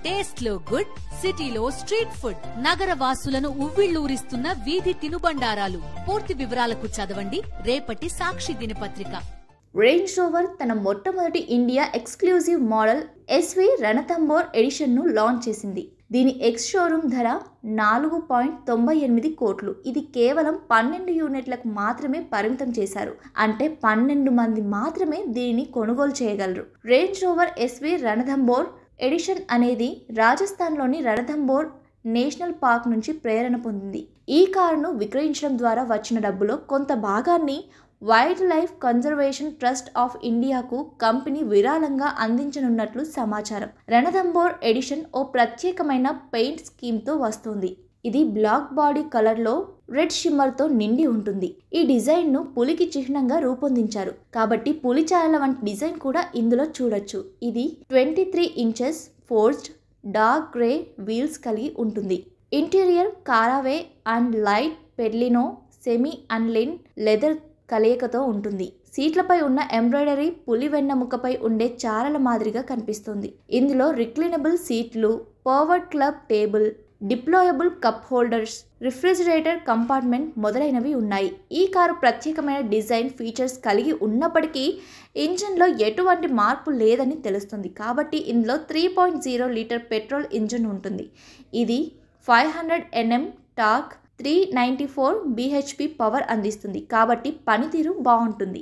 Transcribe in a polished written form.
Taste లో good, సిటీలో street food, నగర వాసులను ఉవ్విళ్లూరిస్తున్న వీధి తినుబండారాలు. పూర్తి వివరాలకు చదవండి రేపటి సాక్షి దినపత్రిక. రేంజ్ రోవర్ తన మొట్టమొదటి India exclusive model SV Ranthambore ఎడిషన్ను లాంచ్ చేసింది. దీని ఎక్స్ షోరూమ్ ధర 4.98 కోట్లు. ఇది కేవలం 12 యూనిట్లకు మాత్రమే పరిమితం చేశారు. అంటే 12 మంది మాత్రమే దీనిని కొనుగోలు చేయగలరు. Range Rover SV Ranthambore edition అనేది రాజస్థాన్లోని రణథంబోర్ నేషనల్ పార్క్ నుంచి ప్రేరణ పొందింది. ఈ కారును విక్రయించడం ద్వారా వచ్చిన డబ్బులో కొంత భాగాన్ని wild life conservation trust of ఇండియాకు కంపెనీ విరాళంగా అందించనున్నట్లు సమాచారం. రణథంబోర్ ఎడిషన్ ఓ ప్రత్యేకమైన పెయింట్ స్కీమ్తో వస్తుంది. ఇది బ్లాక్ బాడీ కలర్లో రెడ్ షిమ్మర్తో నిండి ఉంటుంది. ఈ డిజైన్ను పులికి చిహ్నంగా రూపొందించారు కాబట్టి పులి ఛాయల వంటి డిజైన్ కూడా ఇందులో చూడొచ్చు. ఇది 23 inches forged dark grey wheels కలిగి ఉంటుంది. Interior caraway and light perlino semi aniline leather కలయికతో ఉంటుంది. సీట్లపై ఉన్న ఎంబ్రాయిడరీ పులి వెన్నెముకపై ఉండే చారల మాదిరిగా కనిపిస్తుంది. ఇందులో రిక్లైనబుల్ సీట్లు, powered club table, deployable cup holders, refrigerator compartment మొదలైనవి ఉన్నాయి. ఈ కారు ప్రత్యేకమైన డిజైన్ ఫీచర్స్ కలిగి ఉన్నప్పటికీ ఇంజిన్లో ఎటువంటి మార్పు లేదని తెలుస్తుంది. కాబట్టి ఇందులో 3.0 లీటర్ పెట్రోల్ ఇంజిన్ ఉంటుంది. ఇది 500 Nm టార్క్, 394 bhp పవర్ అందిస్తుంది. కాబట్టి పనితీరు బాగుంటుంది.